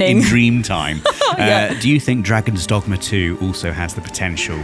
in dream time. Yeah. Do you think Dragon's Dogma 2 also has the potential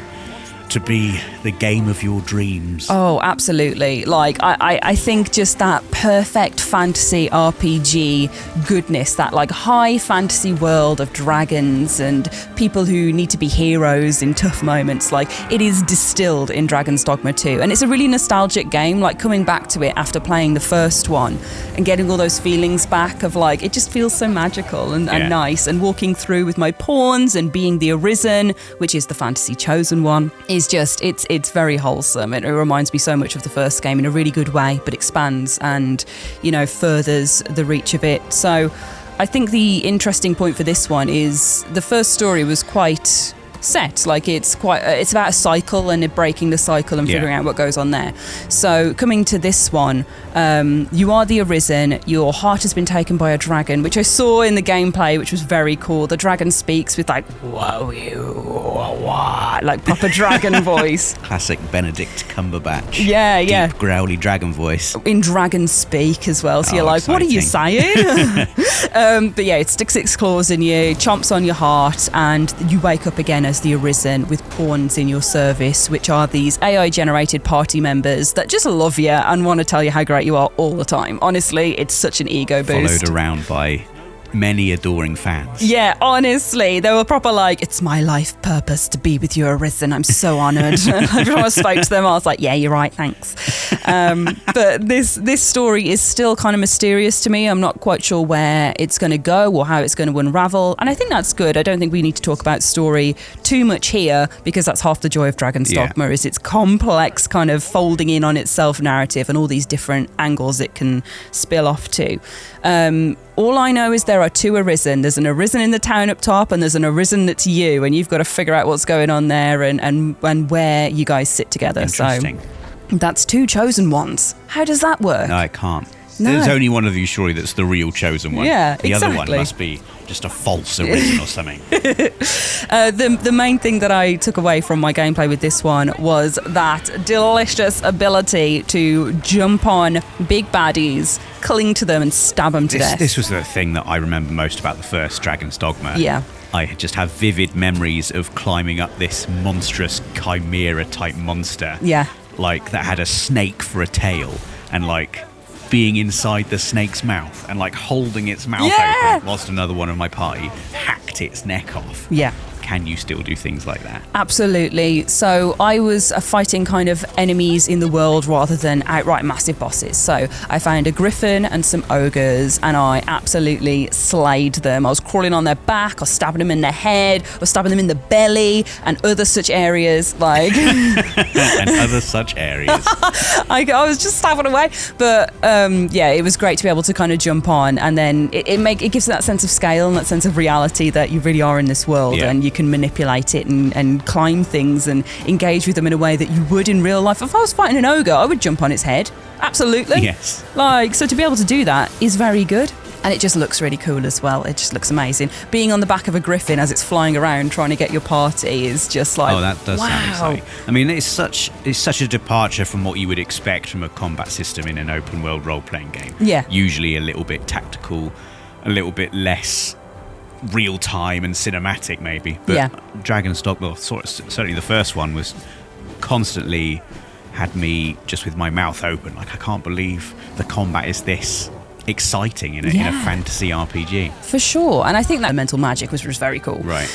to be the game of your dreams? Oh, absolutely. Like, I think just that perfect fantasy RPG goodness, that like high fantasy world of dragons and people who need to be heroes in tough moments, like it is distilled in Dragon's Dogma 2. And it's a really nostalgic game, like coming back to it after playing the first one and getting all those feelings back of like, it just feels so magical and nice. And walking through with my pawns and being the Arisen, which is the fantasy chosen one, is just, it's very wholesome. It reminds me so much of the first game in a really good way, but expands and, you know, furthers the reach of it. So I think the interesting point for this one is the first story was quite set. Like it's about a cycle and breaking the cycle and figuring out what goes on there. So coming to this one, you are the Arisen. Your heart has been taken by a dragon, which I saw in the gameplay, which was very cool. The dragon speaks with like, whoa, like proper dragon voice. Classic Benedict Cumberbatch. Yeah. Deep, growly dragon voice. In dragon speak as well. So you're like, exciting. what are you saying? But yeah, it sticks its claws in you, chomps on your heart, and you wake up again as the Arisen with pawns in your service, which are these AI-generated party members that just love you and want to tell you how great you are all the time. Honestly, it's such an ego boost. Followed around by many adoring fans. Yeah, honestly, they were proper like, it's my life purpose to be with you, Arisen. I'm so honoured. Every time I spoke to them, I was like, yeah, you're right, thanks. But this story is still kind of mysterious to me. I'm not quite sure where it's going to go or how it's going to unravel. And I think that's good. I don't think we need to talk about story too much here, because that's half the joy of Dragon's Dogma, is its complex kind of folding in on itself narrative and all these different angles it can spill off to. All I know is there are two Arisen. There's an Arisen in the town up top, and there's an Arisen that's you, and you've got to figure out what's going on there and where you guys sit together. Interesting. So that's two chosen ones. How does that work? No, it can't. No. There's only one of you, surely, that's the real chosen one. Yeah, the exactly. other one must be just a false Arisen or something. The main thing that I took away from my gameplay with this one was that delicious ability to jump on big baddies, cling to them and stab them to death. This was the thing that I remember most about the first Dragon's Dogma. Yeah. I just have vivid memories of climbing up this monstrous chimera type monster. Yeah. Like that had a snake for a tail, and like being inside the snake's mouth and like holding its mouth open whilst another one of my party hacked its neck off. Yeah. Can you still do things like that? Absolutely. So I was fighting kind of enemies in the world rather than outright massive bosses. So I found a griffin and some ogres, and I absolutely slayed them. I was crawling on their back, I was stabbing them in the head, I was stabbing them in the belly and other such areas. Like and other such areas. I was just stabbing away. But it was great to be able to kind of jump on, and then it gives that sense of scale and that sense of reality that you really are in this world, and you can manipulate it and climb things and engage with them in a way that you would in real life. If I was fighting an ogre, I would jump on its head. Absolutely. Yes. So to be able to do that is very good. And it just looks really cool as well. It just looks amazing. Being on the back of a griffin as it's flying around trying to get your party is just like, oh, that does sound wow. exciting. I mean, it's such a departure from what you would expect from a combat system in an open world role-playing game. Yeah. Usually a little bit tactical, a little bit less real time and cinematic maybe, but Dragon's Dogma, certainly the first one, was constantly had me just with my mouth open, like I can't believe the combat is this exciting in a fantasy RPG. For sure. And I think that mental magic was very cool. Right.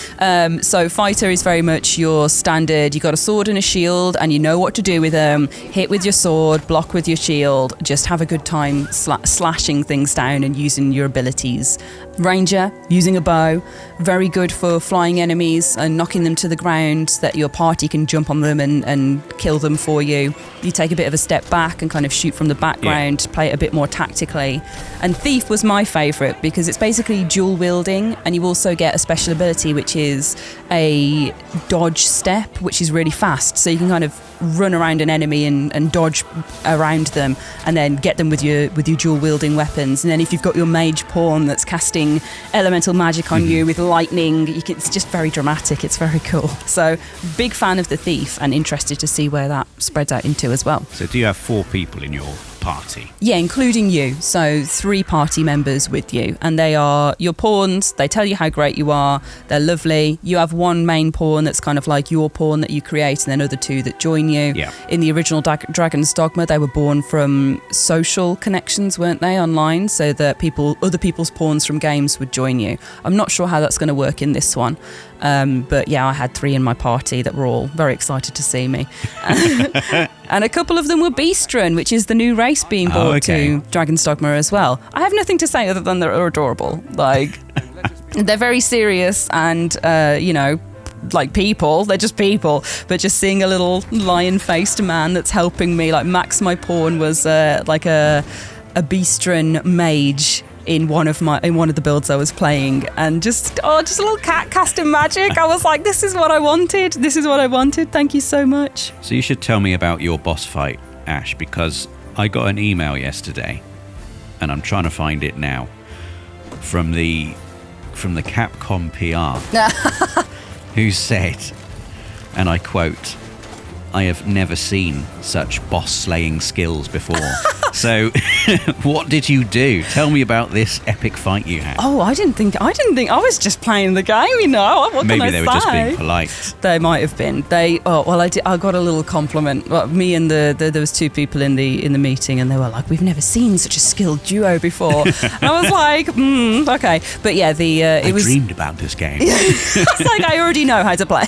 So fighter is very much your standard. You got a sword and a shield and you know what to do with them. Hit with your sword, block with your shield, just have a good time slashing things down and using your abilities. Ranger, using a bow, very good for flying enemies and knocking them to the ground so that your party can jump on them and kill them for you. You take a bit of a step back and kind of shoot from the background to play it a bit more tactically. And Thief was my favourite because it's basically dual wielding, and you also get a special ability which is a dodge step, which is really fast. So you can kind of run around an enemy and dodge around them and then get them with your dual wielding weapons. And then if you've got your mage pawn that's casting elemental magic on you with lightning, it's just very dramatic. It's very cool. So big fan of the Thief and interested to see where that spreads out into as well. So do you have 4 people in your party. Yeah, including you. So 3 party members with you. And they are your pawns. They tell you how great you are. They're lovely. You have one main pawn that's kind of like your pawn that you create, and then other 2 that join you. Yeah. In the original Dragon's Dogma, they were born from social connections, weren't they, online? So that other people's pawns from games would join you. I'm not sure how that's going to work in this one. But yeah, I had 3 in my party that were all very excited to see me. And a couple of them were Beastren, which is the new race being brought to Dragon's Dogma as well. I have nothing to say other than they're adorable. Like, they're very serious and, like people. They're just people. But just seeing a little lion-faced man that's helping me, like Max, my pawn, was like a Beastren mage in one of the builds I was playing, and just a little cat casting magic. I was like, this is what I wanted. Thank you so much. So you should tell me about your boss fight, Ash, because I got an email yesterday, and I'm trying to find it now, from the Capcom PR, who said, and I quote, "I have never seen such boss-slaying skills before." So, what did you do? Tell me about this epic fight you had. Oh, I didn't think. I was just playing the game, you know. What Maybe can I they say? were just being polite. They might have been. I got a little compliment. Well, me and there was 2 people in the meeting, and they were like, "We've never seen such a skilled duo before." And I was like, okay. But yeah, I dreamed about this game. It's like I already know how to play.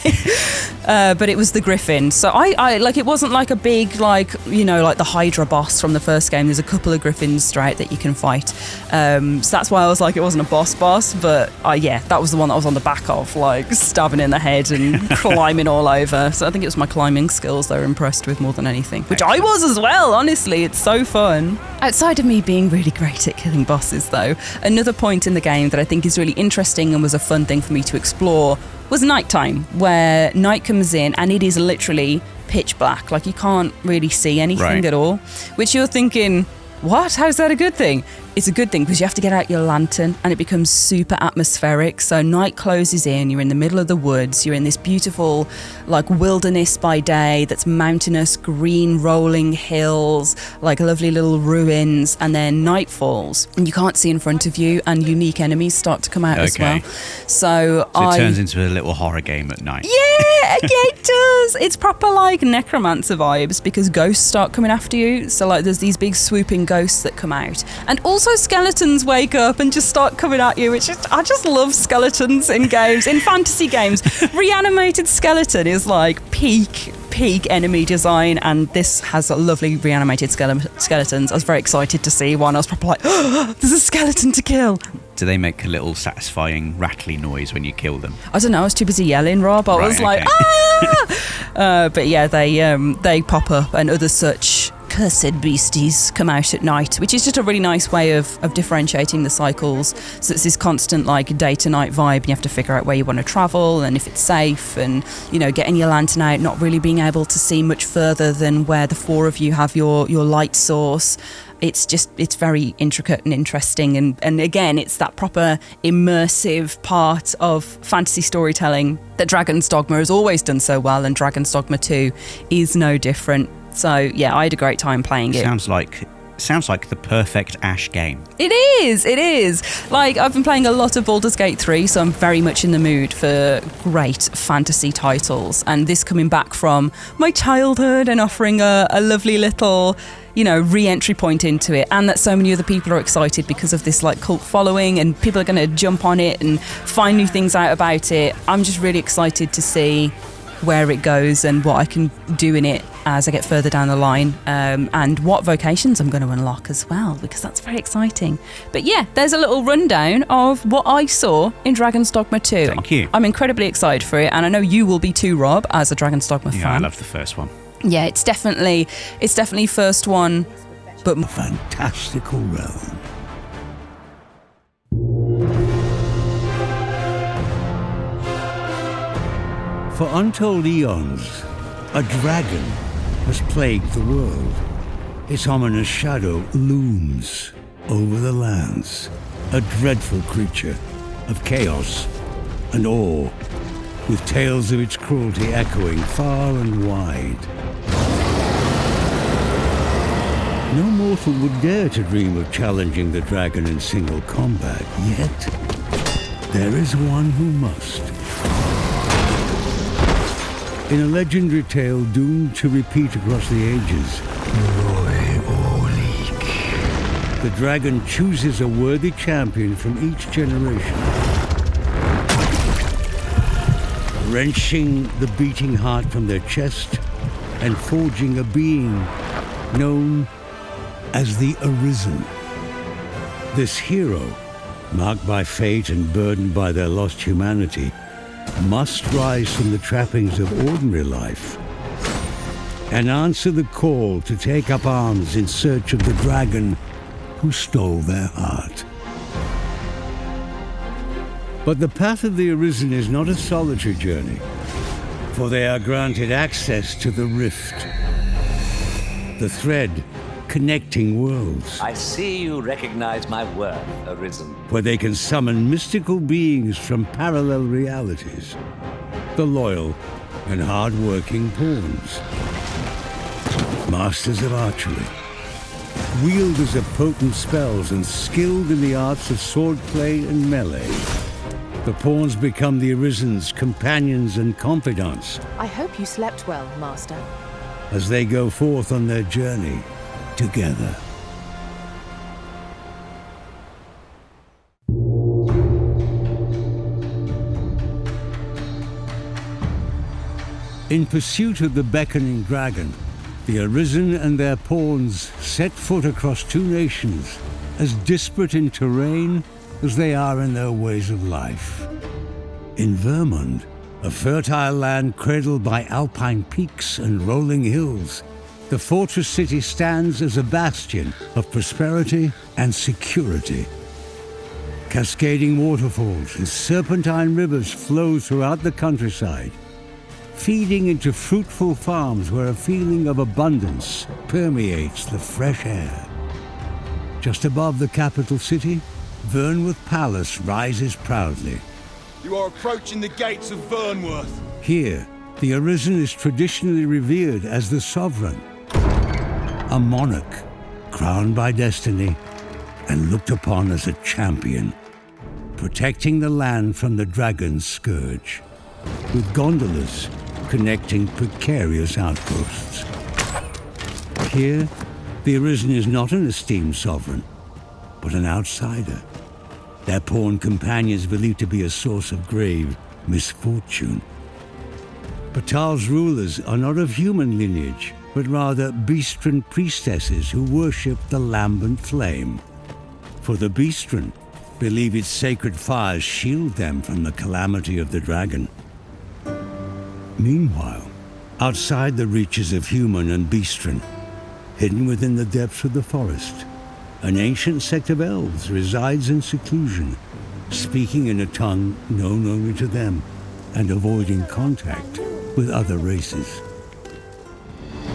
But it was the Griffin. So I like, it wasn't like a big, like, like the Hydra boss from the first game. There's a couple of Griffins throughout that you can fight. So that's why I was like, it wasn't a boss, but that was the one that I was on the back of, like stabbing in the head and climbing all over. So I think it was my climbing skills they were impressed with more than anything, which I was as well, honestly. It's so fun. Outside of me being really great at killing bosses, though, another point in the game that I think is really interesting and was a fun thing for me to explore was nighttime, where night comes in and it is literally pitch black. Like, you can't really see anything at all, which you're thinking, what? How's that a good thing? It's a good thing because you have to get out your lantern and it becomes super atmospheric. So night closes in, you're in the middle of the woods, you're in this beautiful like wilderness by day that's mountainous, green rolling hills, like lovely little ruins, and then night falls and you can't see in front of you and unique enemies start to come out as well. So it turns into a little horror game at night. Yeah, it does. It's proper like Necromancer vibes because ghosts start coming after you. So like there's these big swooping ghosts that come out, and also skeletons wake up and just start coming at you, which is, I just love skeletons in games, in fantasy games. Reanimated skeleton is like peak enemy design, and this has a lovely reanimated skeletons. I was very excited to see one. I was probably like, oh, there's a skeleton to kill. Do they make a little satisfying rattly noise when you kill them? I don't know, I was too busy yelling, Rob. I was like, ah! But yeah, they pop up, and other such cursed beasties come out at night, which is just a really nice way of differentiating the cycles. So it's this constant like day to night vibe, and you have to figure out where you want to travel and if it's safe, and getting your lantern out, not really being able to see much further than where the 4 of you have your light source. It's very intricate and interesting, and again, it's that proper immersive part of fantasy storytelling that Dragon's Dogma has always done so well, and Dragon's Dogma 2 is no different. So yeah, I had a great time playing it. Sounds like the perfect Ash game. It is. Like, I've been playing a lot of Baldur's Gate 3, so I'm very much in the mood for great fantasy titles. And this coming back from my childhood and offering a lovely little, re-entry point into it, and that so many other people are excited because of this like cult following, and people are going to jump on it and find new things out about it. I'm just really excited to see where it goes and what I can do in it as I get further down the line, and what vocations I'm going to unlock as well, because that's very exciting. But yeah, there's a little rundown of what I saw in Dragon's Dogma 2. Thank you. I'm incredibly excited for it, and I know you will be too, Rob, as a Dragon's Dogma fan. Yeah, I love the first one. Yeah, it's definitely first one, but a fantastical realm. For untold eons, a dragon has plagued the world. Its ominous shadow looms over the lands, a dreadful creature of chaos and awe, with tales of its cruelty echoing far and wide. No mortal would dare to dream of challenging the dragon in single combat, yet there is one who must. In a legendary tale doomed to repeat across the ages, the dragon chooses a worthy champion from each generation, wrenching the beating heart from their chest and forging a being known as the Arisen. This hero, marked by fate and burdened by their lost humanity, must rise from the trappings of ordinary life and answer the call to take up arms in search of the dragon who stole their heart. But the path of the Arisen is not a solitary journey, for they are granted access to the Rift, the thread connecting worlds, I see you recognize my worth, Arisen. where they can summon mystical beings from parallel realities, the loyal and hard-working pawns, masters of archery, wielders of potent spells and skilled in the arts of swordplay and melee. The pawns become the Arisen's companions and confidants I hope you slept well, Master. as they go forth on their journey together. In pursuit of the beckoning dragon, the Arisen and their pawns set foot across two nations as disparate in terrain as they are in their ways of life. In Vermund, a fertile land cradled by alpine peaks and rolling hills, the fortress city stands as a bastion of prosperity and security. Cascading waterfalls and serpentine rivers flow throughout the countryside, feeding into fruitful farms where a feeling of abundance permeates the fresh air. Just above the capital city, Vernworth Palace rises proudly. You are approaching the gates of Vernworth. Here, the Arisen is traditionally revered as the sovereign, a monarch crowned by destiny and looked upon as a champion, protecting the land from the dragon's scourge, with gondolas connecting precarious outposts. Here, the Arisen is not an esteemed sovereign, but an outsider, their pawn companions believed to be a source of grave misfortune. Batal's rulers are not of human lineage, but rather Beastren priestesses who worship the lambent flame. For the Beastren believe its sacred fires shield them from the calamity of the dragon. Meanwhile, outside the reaches of human and Beastren, hidden within the depths of the forest, an ancient sect of elves resides in seclusion, speaking in a tongue known only to them and avoiding contact with other races.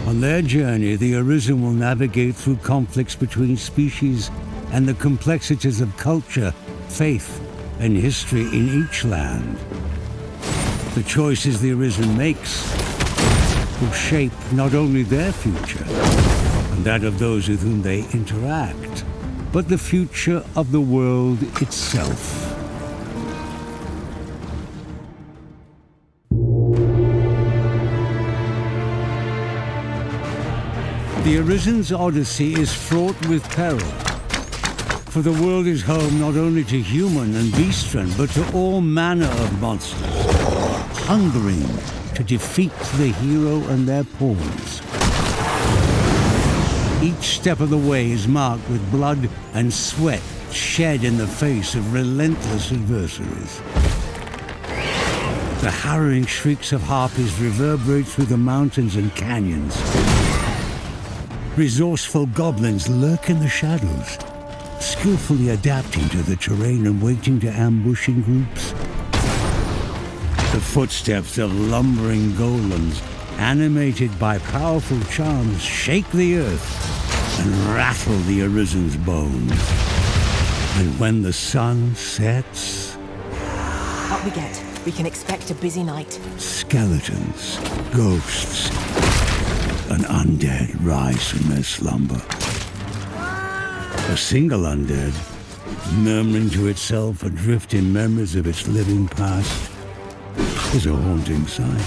On their journey, the Arisen will navigate through conflicts between species and the complexities of culture, faith, and history in each land. The choices the Arisen makes will shape not only their future and that of those with whom they interact, but the future of the world itself. The Arisen's odyssey is fraught with peril, for the world is home not only to human and Beastren, but to all manner of monsters, hungering to defeat the hero and their pawns. Each step of the way is marked with blood and sweat shed in the face of relentless adversaries. The harrowing shrieks of harpies reverberate through the mountains and canyons. Resourceful goblins lurk in the shadows, skillfully adapting to the terrain and waiting to ambush in groups. The footsteps of lumbering golems, animated by powerful charms, shake the earth and rattle the Arisen's bones. And when the sun sets, Up we get. We can expect a busy night. skeletons, ghosts, and undead rise from their slumber. A single undead, murmuring to itself adrift in memories of its living past, is a haunting sight.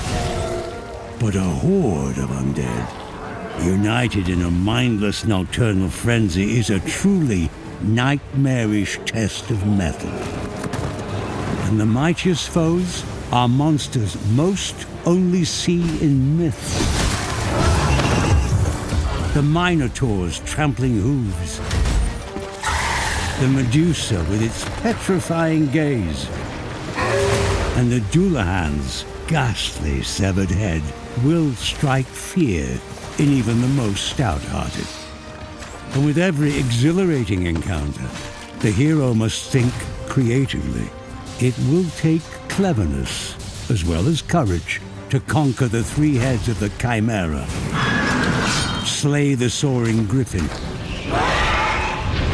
But a horde of undead, united in a mindless nocturnal frenzy, is a truly nightmarish test of mettle. And the mightiest foes are monsters most only see in myths. The Minotaur's trampling hooves, the Medusa with its petrifying gaze, and the Dullahan's ghastly severed head will strike fear in even the most stout-hearted. And with every exhilarating encounter, the hero must think creatively. It will take cleverness as well as courage to conquer the three heads of the Chimera, slay the soaring griffin,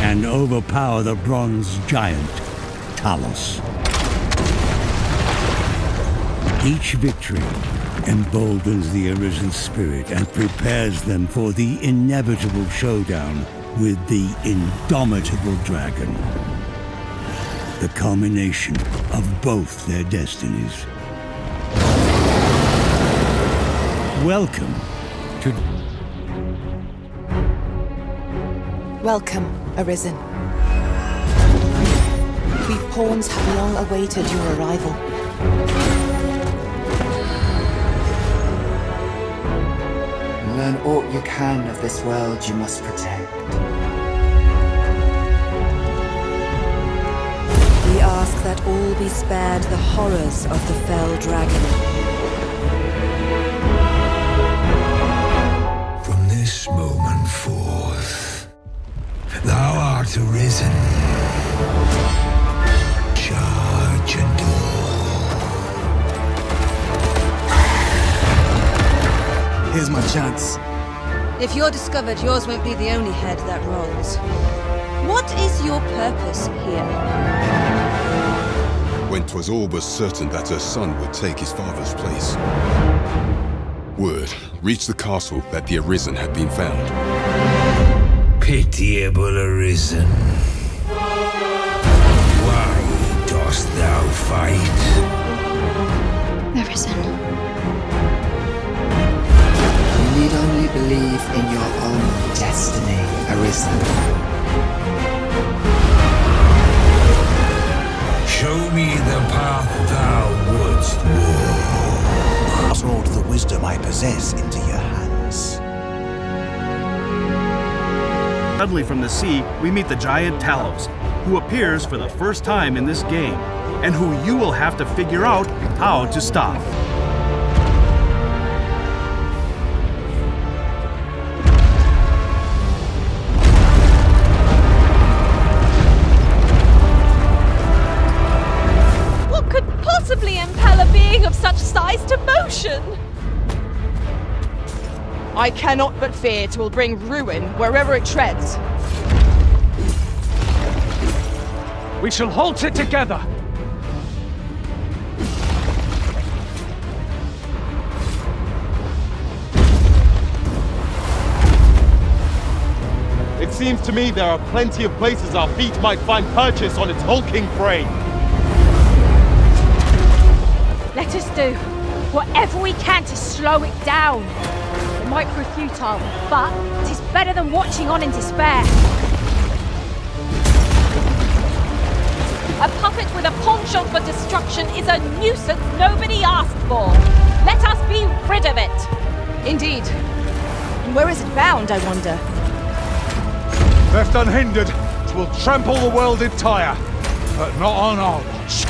and overpower the bronze giant, Talos. Each victory emboldens the Arisen spirit and prepares them for the inevitable showdown with the indomitable dragon. The culmination of both their destinies. Welcome to... Welcome, Arisen. We pawns have long awaited your arrival. Learn all you can of this world you must protect. We ask that all be spared the horrors of the fell dragon. From this moment forth, thou art arisen. Charge and all. Here's my chance. If you're discovered, yours won't be the only head that rolls. What is your purpose here? When 'twas all but certain that her son would take his father's place, word reached the castle that the Arisen had been found. Pitiable Arisen. Why dost thou fight? Arisen. You need only believe in your own destiny, Arisen. Show me the path thou wouldst walk. Pass all the wisdom I possess into your hands. Suddenly from the sea, we meet the giant Talos, who appears for the first time in this game, and who you will have to figure out how to stop. What could possibly impel a being of such size to motion? I cannot but fear 'twill bring ruin wherever it treads. We shall halt it together. It seems to me there are plenty of places our feet might find purchase on its hulking frame. Let us do whatever we can to slow it down. It might prove futile, but it is better than watching on in despair. A puppet with a penchant for destruction is a nuisance nobody asked for. Let us be rid of it. Indeed. And where is it bound, I wonder? Left unhindered, it will trample the world entire, but not on our watch.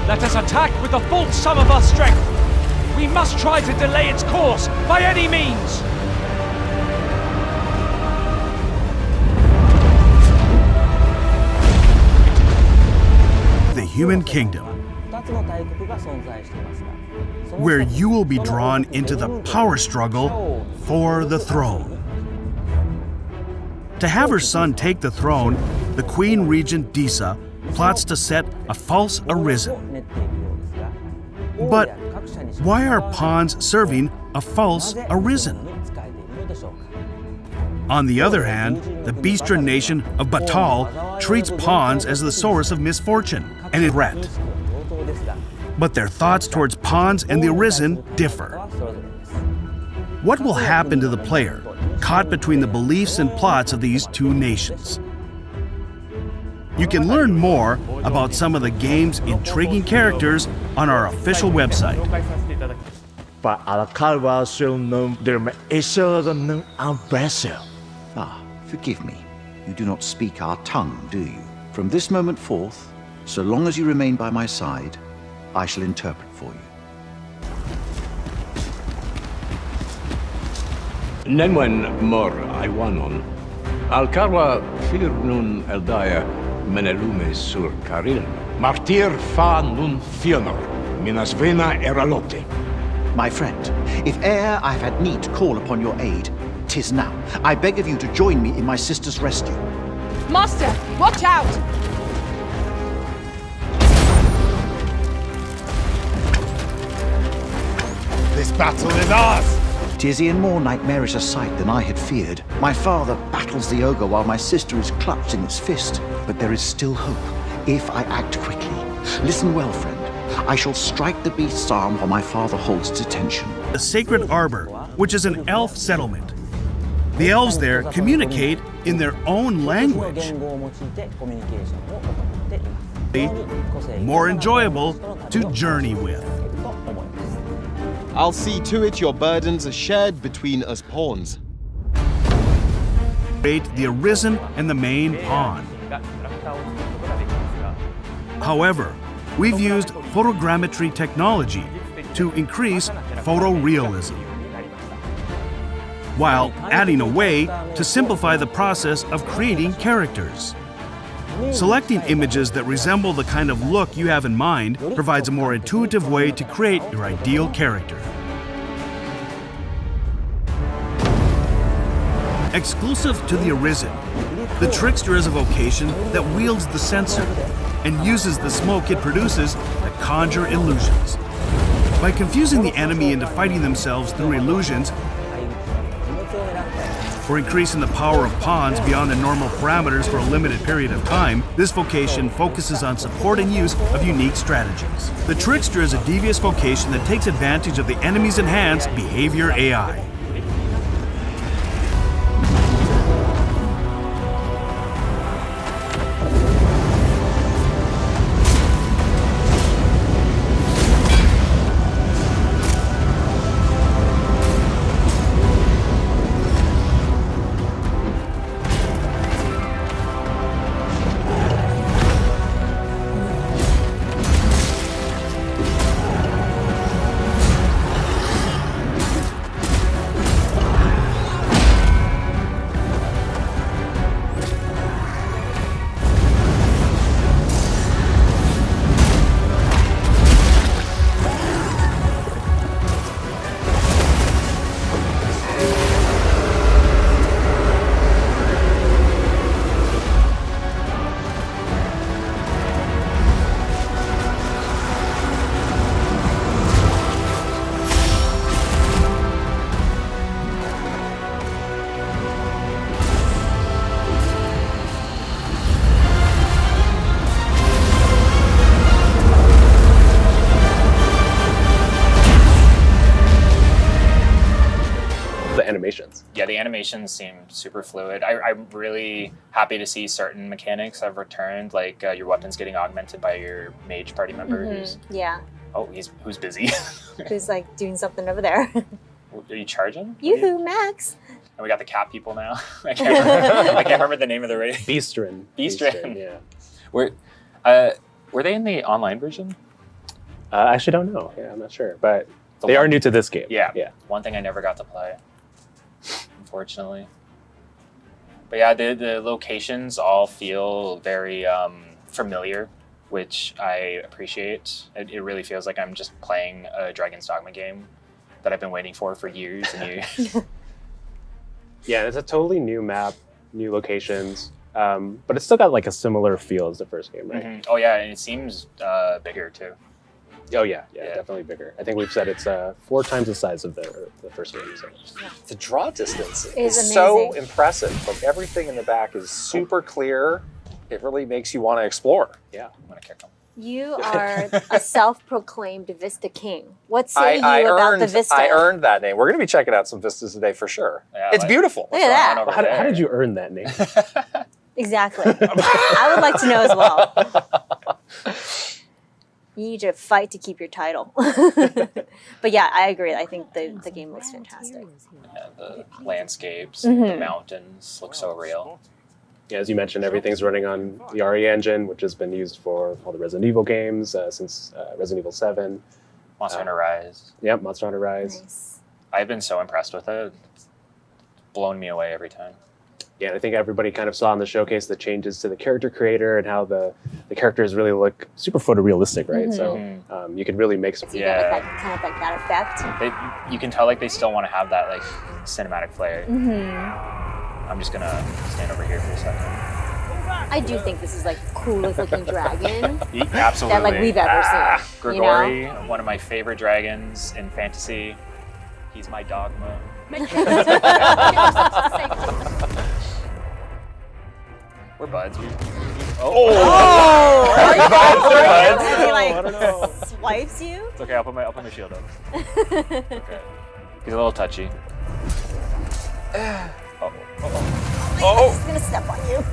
Let us attack with the full sum of our strength. We must try to delay its course by any means. The Human Kingdom, where you will be drawn into the power struggle for the throne. To have her son take the throne, the Queen Regent Disa plots to set a false Arisen. But why are pawns serving a false Arisen? On the other hand, the Beastren nation of Batal treats pawns as the source of misfortune and a threat. But their thoughts towards pawns and the Arisen differ. What will happen to the player, caught between the beliefs and plots of these two nations? You can learn more about some of the game's intriguing characters on our official website. But Alcalwa shall know there is no ambassador. Ah, forgive me. You do not speak our tongue, do you? From this moment forth, so long as you remain by my side, I shall interpret for you. Nenwen mor Iwanon. Alcarwa firnun eldaya menelume sur caril. Martir fa nun fionor. Minas vena eralote. My friend, if e'er I have had need to call upon your aid, 'tis now. I beg of you to join me in my sister's rescue. Master, watch out! This battle is ours! 'Tis e'en more nightmarish a sight than I had feared. My father battles the ogre while my sister is clutched in its fist. But there is still hope, if I act quickly. Listen well, friend. I shall strike the beast's arm while my father holds its attention. The Sacred Arbor, which is an elf settlement. The elves there communicate in their own language. More enjoyable to journey with. I'll see to it your burdens are shared between us pawns. The Arisen and the main pawn. However, we've used photogrammetry technology to increase photorealism, while adding a way to simplify the process of creating characters. Selecting images that resemble the kind of look you have in mind provides a more intuitive way to create your ideal character. Exclusive to the Arisen, the Trickster is a vocation that wields the censer and uses the smoke it produces to conjure illusions. By confusing the enemy into fighting themselves through illusions, or increasing the power of pawns beyond the normal parameters for a limited period of time, this vocation focuses on support and use of unique strategies. The Trickster is a devious vocation that takes advantage of the enemy's enhanced behavior AI. Animations. Yeah, the animations seem super fluid. I'm really happy to see certain mechanics have returned, like your weapons getting augmented by your mage party member. Who's who's busy. Who's like doing something over there. Are you charging? Yoo-hoo, Max. And we got the cat people now. I can't remember the name of the raid. Beastren. Yeah. Were they in the online version? I actually don't know. Yeah, I'm not sure, but they are new to this game. Yeah. One thing I never got to play, unfortunately. But yeah, the locations all feel very familiar, which I appreciate. It really feels like I'm just playing a Dragon's Dogma game that I've been waiting for years and years. Yeah, it's a totally new map, new locations, but it's still got like a similar feel as the first game, right? Mm-hmm. Oh yeah, and it seems bigger too. Oh yeah, definitely bigger. I think we've said it's 4 times the size of the first game. So. The draw distance Is is so amazing. impressive. Like everything in the back is super clear. It really makes you want to explore. Yeah, I'm gonna kick him. You are a self-proclaimed Vista King. What say you about the Vista? I earned that name. We're going to be checking out some vistas today for sure. Yeah, it's beautiful. Look at that. How did you earn that name? Exactly. I would like to know as well. You need to fight to keep your title. But yeah, I agree. I think the game looks fantastic. Yeah, the landscapes, Mhm. the mountains look so real. Yeah, as you mentioned, everything's running on the RE engine, which has been used for all the Resident Evil games since Resident Evil 7. Monster Hunter Rise. Yep, Monster Hunter Rise. I've been so impressed with it. It's blown me away every time. Yeah, and I think everybody kind of saw in the showcase the changes to the character creator and how the characters really look super photorealistic, right? Mhm. So you can really make some. So you got like that, kind of like that effect. You can tell like they still want to have that like cinematic flair. Mm-hmm. I'm just gonna stand over here for a second. I do think this is like the coolest looking dragon Absolutely. that like we've ever seen. Grigori, You know? one of my favorite dragons in fantasy. He's my dogma. We're buds. Oh! Are you buds? He like I don't know. swipes you? It's okay. I'll put my shield up. Okay. He's a little touchy. He's gonna step on you.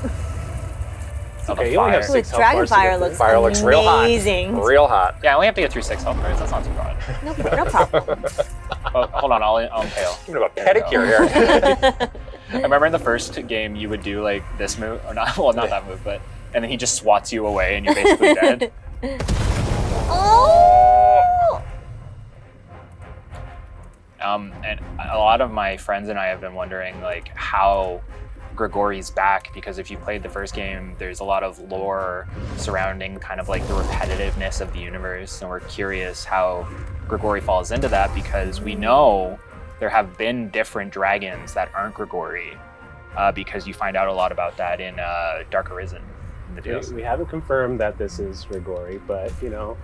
Okay, you only have Ooh, 6 health dragon bars to fire get looks through. Fire looks real hot. amazing. Real hot. Yeah, I only have to get through 6 health bars. That's not too bad. No problem. Oh, hold on, I'll impale. Give me a pedicure here. I remember in the first game you would do like this move, or not, well, not that move, but and then he just swats you away and you're basically dead. Oh! And a lot of my friends and I have been wondering like how Grigori's back, because if you played the first game, there's a lot of lore surrounding kind of like the repetitiveness of the universe, and we're curious how Grigori falls into that, because we know there have been different dragons that aren't Grigori, because you find out a lot about that in Dark Arisen. In the DLC. We haven't confirmed that this is Grigori, but you know,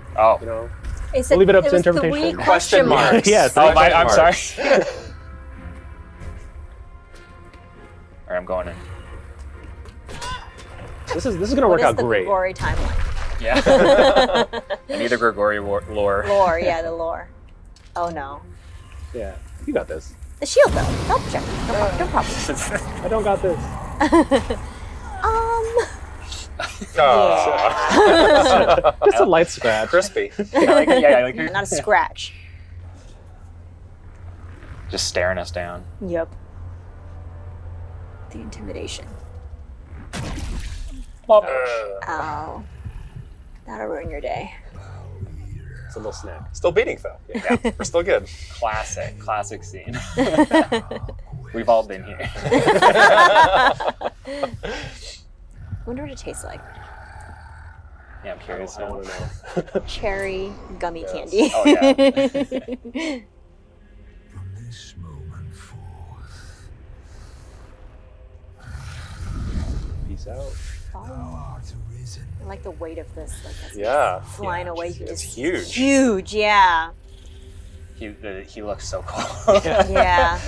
It's we'll leave it up to was interpretation. 3 question marks. Yeah, I'm sorry. All right, I'm going in. This is gonna work out great. Grigori timeline. Yeah. I need the Grigori lore. Lore, yeah, the lore. Oh no. Yeah, you got this. The shield though. Help check. No problem. I don't got this. Just a light scratch. Crispy. I like Not a scratch. Just staring us down. Yep. The intimidation. Ow. That'll ruin your day. It's a little snack. Still beating though. Yeah, we're still good. Classic scene. We've all been here. Wonder what it tastes like. Yeah, I'm curious. I don't know. Cherry gummy candy. Oh yeah. Peace out. I like the weight of this. Like that's Yeah. flying away. It's huge. Huge, yeah. He looks so cool. Yeah.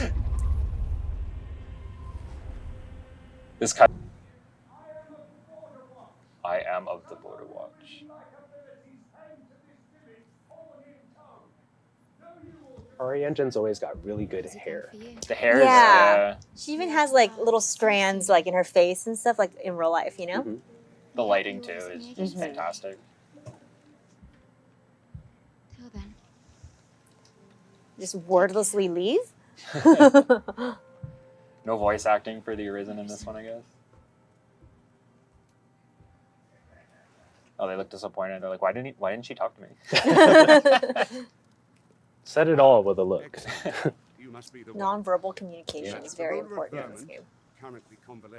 This cut. I am of the Border Watch. RE Engine's always got really good hair. The hair Yeah. is She even has like little strands like in her face and stuff like in real life, you know? the lighting too is just fantastic. Just wordlessly leave? No voice acting for the Arisen in this one, I guess. Oh, they look disappointed. They're like, why didn't she talk to me? Said it all with a look. Nonverbal communication is very important in this game.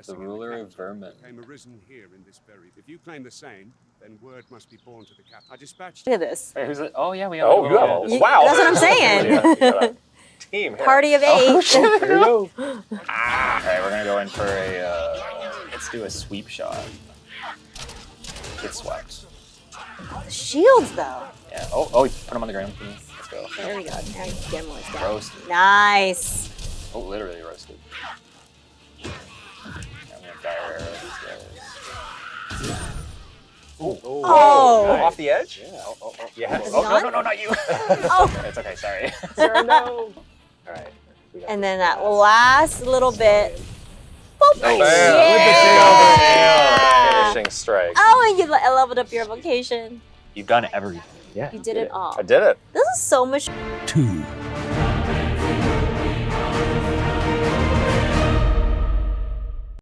The ruler of vermin. Arisen here in this buried. If you claim the same, then word must be borne to the cap. I dispatched. Look at this. Wait, who's it? Oh yeah, we have. Oh, you have a wow. That's what I'm saying. You got a team here. Party of 8. Oh, shit. Here we go. All right, we're gonna go in for a. Let's do a sweep shot. Get swept. The shields, though. Yeah. Oh, put them on the ground. Let's go. There we go. Now you can get him while he's down. Roasted. Nice. Oh, literally roasted. I'm gonna fire arrow these guys. Oh. Off the edge? Yeah. Yes. Is he Oh, on? no, not you. Oh. It's okay, sorry. Sarah, no. All right. And then that last little bit. Boop. Oh, Yeah. finishing strike. Oh, and you leveled up your vocation. You've done everything. Yeah. You did it all. I did it. This is so much. 2,